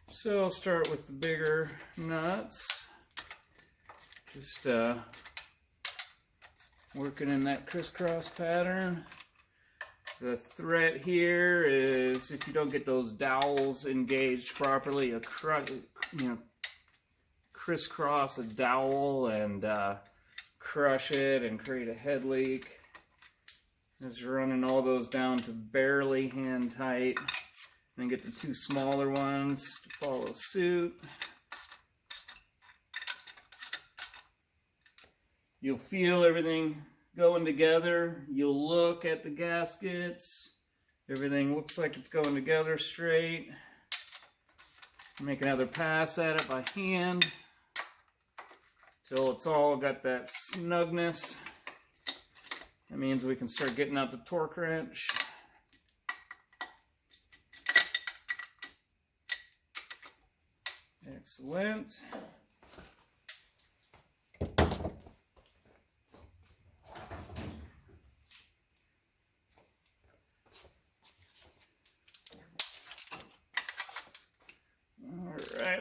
So I'll start with the bigger nuts. Just working in that crisscross pattern. The threat here is if you don't get those dowels engaged properly, you crisscross a dowel and crush it and create a head leak. Just running all those down to barely hand tight. Then get the two smaller ones to follow suit. You'll feel everything going together. You'll look at the gaskets. Everything looks like it's going together straight. Make another pass at it by hand till it's all got that snugness. That means we can start getting out the torque wrench. Excellent.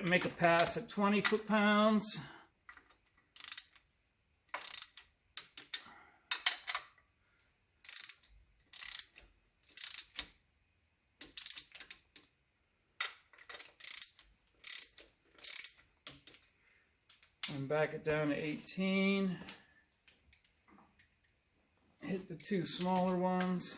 to make a pass at 20 foot-pounds. And back it down to 18. Hit the two smaller ones.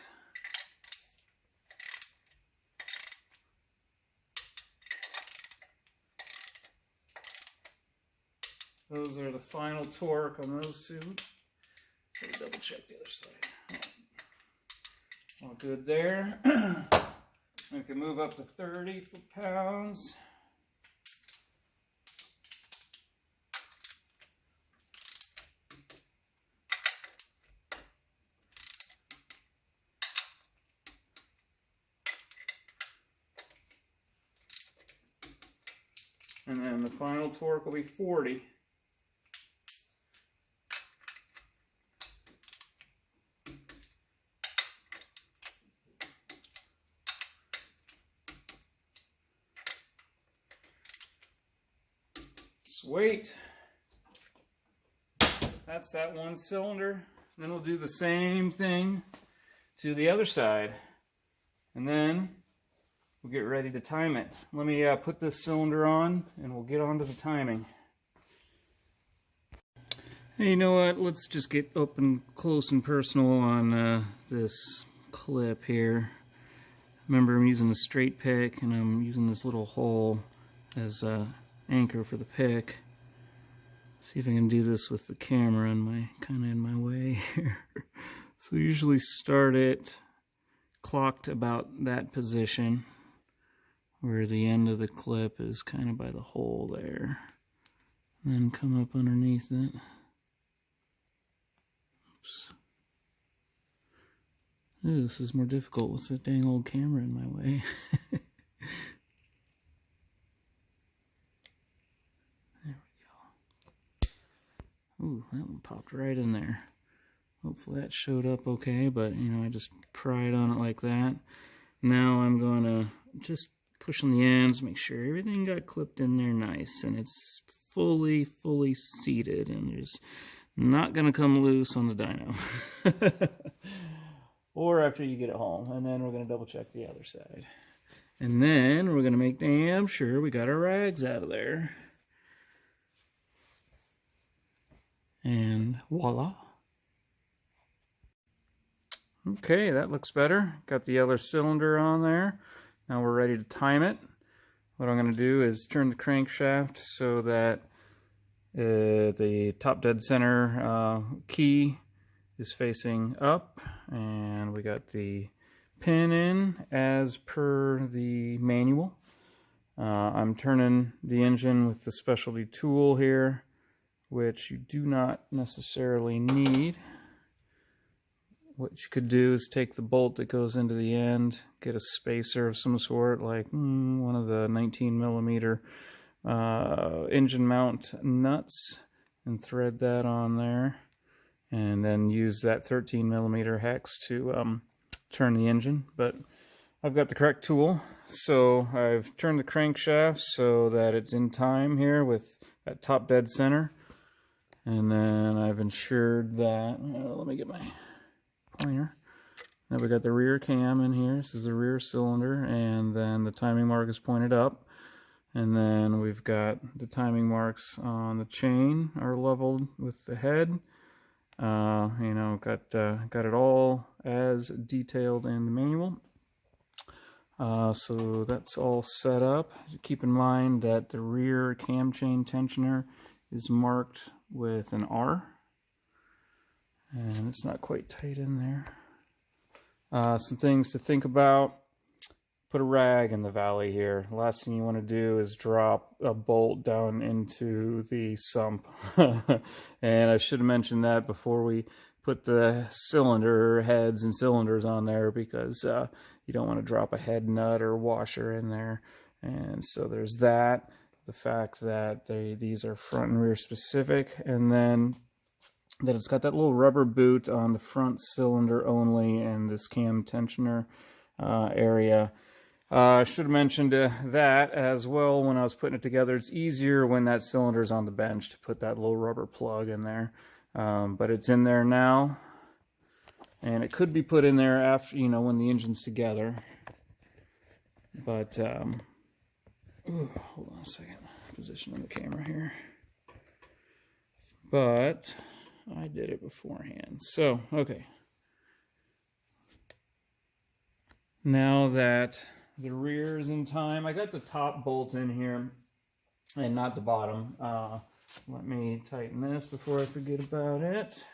Those are the final torque on those two. Let me double check the other side. All good there. We can move up to 30 foot-pounds. And then the final torque will be 40. Sweet. That's that one cylinder. Then we'll do the same thing to the other side. And then we'll get ready to time it. Let me put this cylinder on and we'll get on to the timing. Hey, you know what? Let's just get up and close and personal on this clip here. Remember, I'm using a straight pick and I'm using this little hole as anchor for the pick. See if I can do this with the camera kind of in my way here. So usually start it clocked about that position where the end of the clip is kind of by the hole there. And then come up underneath it. Oops. Ooh, this is more difficult with the dang old camera in my way. Ooh, that one popped right in there. Hopefully that showed up okay, but you know, I just pried on it like that. Now I'm going to just push on the ends, make sure everything got clipped in there nice, and it's fully seated, and there's not going to come loose on the dyno. Or after you get it home, and then we're going to double check the other side. And then we're going to make damn sure we got our rags out of there. And voila. Okay, that looks better. Got the other cylinder on there. Now we're ready to time it. What I'm going to do is turn the crankshaft so that the top dead center key is facing up, and we got the pin in as per the manual. I'm turning the engine with the specialty tool here, which you do not necessarily need. What you could do is take the bolt that goes into the end, get a spacer of some sort, like one of the 19mm engine mount nuts, and thread that on there, and then use that 13mm hex to turn the engine. But I've got the correct tool, so I've turned the crankshaft so that it's in time here with that top dead center. And then I've ensured that, let me get my pointer. Now we got the rear cam in here. This is the rear cylinder, and then the timing mark is pointed up. And then we've got the timing marks on the chain are leveled with the head. You know, got it all as detailed in the manual. So that's all set up. Keep in mind that the rear cam chain tensioner is marked with an R, and it's not quite tight in there. Some things to think about: put a rag in the valley here. The last thing you want to do is drop a bolt down into the sump. And I should have mentioned that before we put the cylinder heads and cylinders on there, because you don't want to drop a head nut or washer in there. And so there's that. The fact that these are front and rear specific, and then that it's got that little rubber boot on the front cylinder only and this cam tensioner area. I should have mentioned that as well when I was putting it together. It's easier when that cylinder is on the bench to put that little rubber plug in there. But it's in there now. And it could be put in there after, you know, when the engine's together. But, hold on a second. Position on the camera here. But I did it beforehand. So, okay. Now that the rear is in time, I got the top bolt in here and not the bottom. Let me tighten this before I forget about it.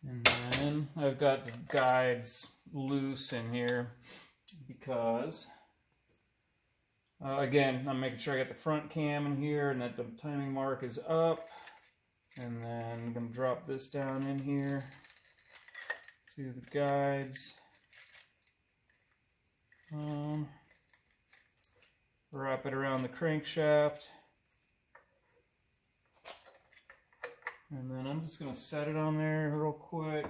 And then I've got the guides loose in here because, again, I'm making sure I got the front cam in here and that the timing mark is up. And then I'm going to drop this down in here to the guides. Wrap it around the crankshaft. And then I'm just going to set it on there real quick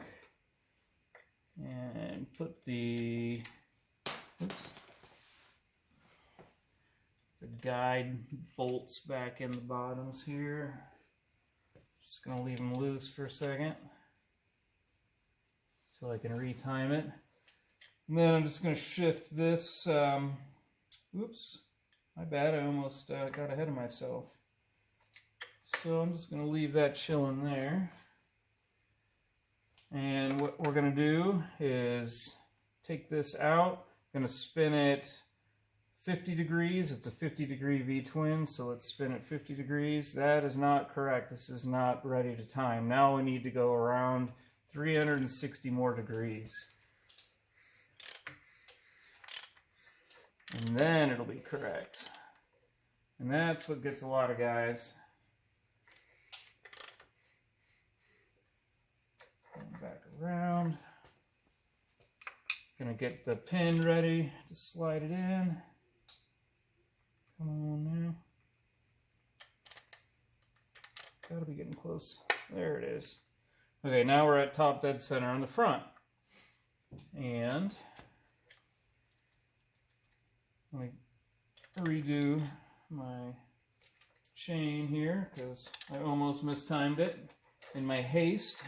and put the guide bolts back in the bottoms here. Just going to leave them loose for a second until I can retime it. And then I'm just going to shift this. Oops, my bad, I almost got ahead of myself. So I'm just going to leave that chilling there. And what we're going to do is take this out. I'm going to spin it 50 degrees. It's a 50-degree V-twin, so let's spin it 50 degrees. That is not correct. This is not ready to time. Now we need to go around 360 more degrees. And then it'll be correct. And that's what gets a lot of guys. Back around. Gonna get the pin ready to slide it in. Come on now. Gotta be getting close. There it is. Okay, now we're at top dead center on the front. And let me redo my chain here because I almost mistimed it in my haste.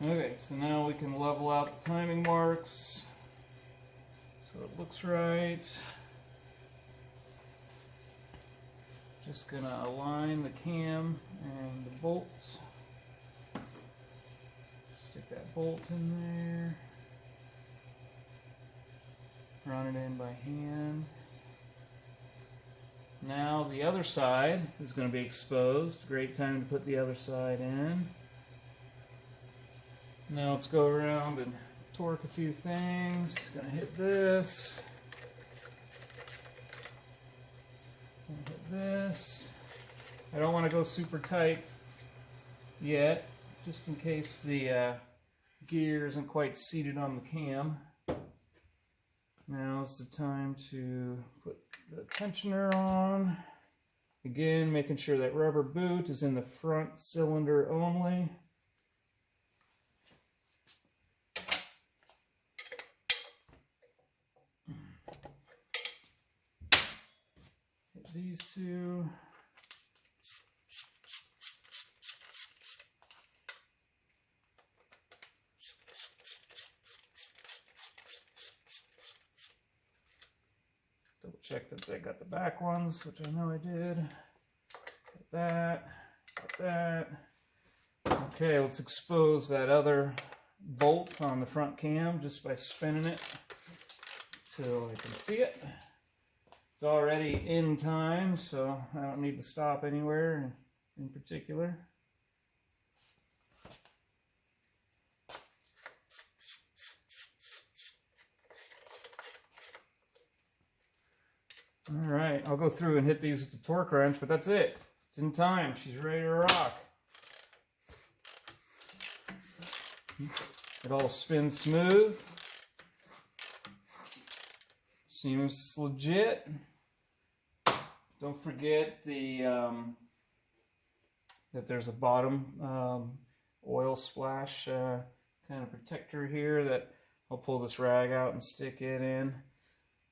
Okay, so now we can level out the timing marks so it looks right. Just gonna align the cam and the bolt. Stick that bolt in there. Run it in by hand. Now the other side is going to be exposed. Great time to put the other side in. Now let's go around and torque a few things. Gonna hit this. Gonna hit this. I don't want to go super tight yet, just in case the gear isn't quite seated on the cam. Now's the time to put the tensioner on. Again, making sure that rubber boot is in the front cylinder only. Hit these two. Double check that they got the back ones, which I know I did. Got that, got that. Okay, let's expose that other bolt on the front cam just by spinning it till I can see it. It's already in time, so I don't need to stop anywhere in particular. All right, I'll go through and hit these with the torque wrench, but that's it. It's in time. She's ready to rock. It all spins smooth. Seems legit. Don't forget that there's a bottom oil splash kind of protector here that I'll pull this rag out and stick it in.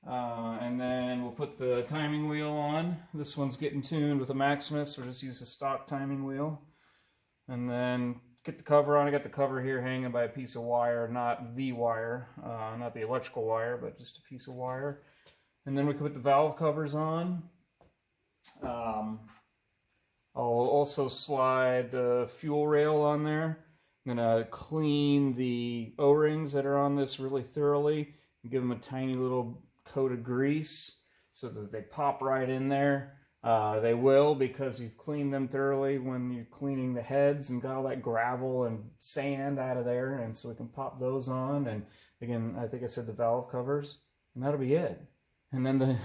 And then we'll put the timing wheel on. This one's getting tuned with a Maximus. We'll just use a stock timing wheel. And then get the cover on. I got the cover here hanging by a piece of wire, not the wire, not the electrical wire, but just a piece of wire. And then we can put the valve covers on. I'll also slide the fuel rail on there. I'm going to clean the O-rings that are on this really thoroughly and give them a tiny little coat of grease so that they pop right in there. They will, because you've cleaned them thoroughly when you're cleaning the heads and got all that gravel and sand out of there, and so we can pop those on. And again, I think I said the valve covers, and that'll be it. And then the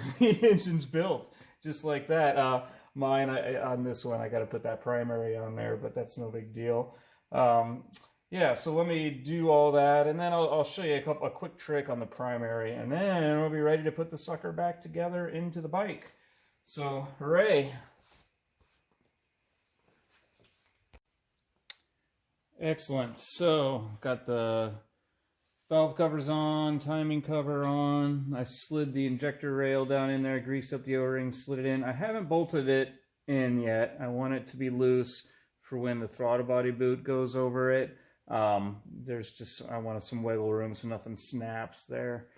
engine's built just like that. Mine, on this one, I got to put that primary on there, but that's no big deal. Yeah, so let me do all that, and then I'll show you a quick trick on the primary, and then we'll be ready to put the sucker back together into the bike. So, hooray! Excellent. So, got the valve covers on, timing cover on. I slid the injector rail down in there, greased up the O-ring, slid it in. I haven't bolted it in yet. I want it to be loose for when the throttle body boot goes over it. I wanted some wiggle room so nothing snaps there.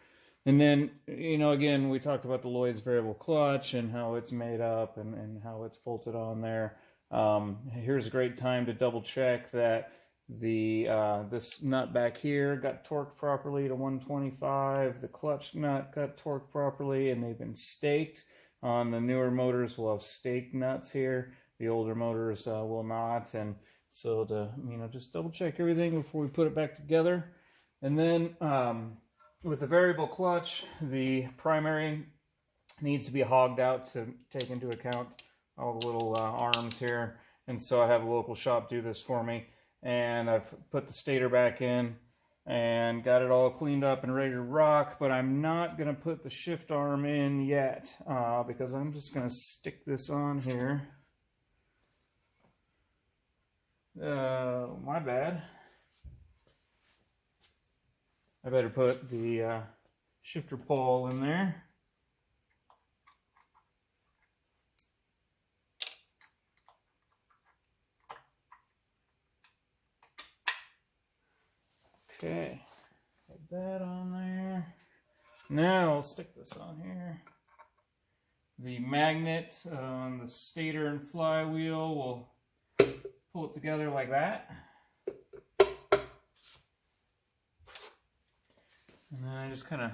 And then, you know, again, we talked about the Lloyd's variable clutch and how it's made up and how it's bolted on there. Here's a great time to double check that this nut back here got torqued properly to 125. The clutch nut got torqued properly, and they've been staked. On the newer motors, we'll have stake nuts here. The older motors will not. And so to, you know, just double check everything before we put it back together. And then with the variable clutch, the primary needs to be hogged out to take into account all the little arms here. And so I have a local shop do this for me. And I've put the stator back in and got it all cleaned up and ready to rock. But I'm not going to put the shift arm in yet because I'm just going to stick this on here. My bad. I better put the shifter pawl in there. Okay, put that on there. Now I'll stick this on here. The magnet on the stator and flywheel will pull it together like that. And then I just kind of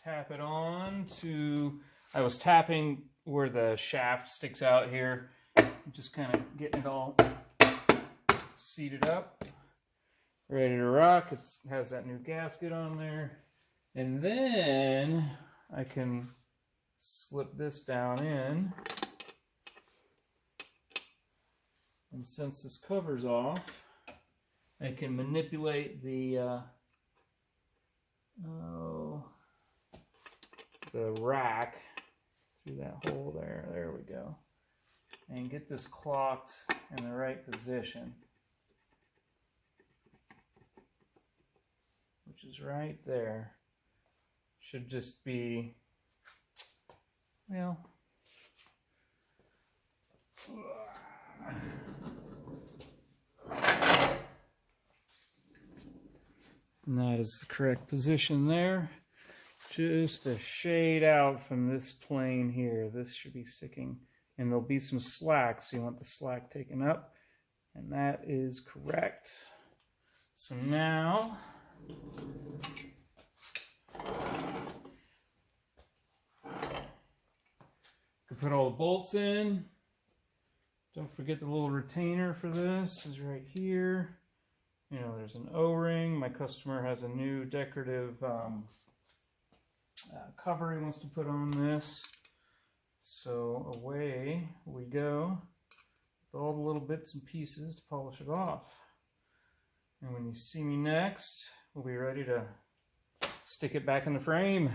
tap it on to, I was tapping where the shaft sticks out here, just kind of getting it all seated up, ready to rock. It has that new gasket on there. And then I can slip this down in. And since this cover's off, I can manipulate the rack through that hole there. There we go. And get this clocked in the right position, which is right there. Should just be, well, and that is the correct position there. Just a shade out from this plane here. This should be sticking and there'll be some slack, so you want the slack taken up, and that is correct. So now you put all the bolts in. Don't forget the little retainer for this is right here. You know, there's an O-ring. My customer has a new decorative cover he wants to put on this. So away we go with all the little bits and pieces to polish it off. And when you see me next, we'll be ready to stick it back in the frame.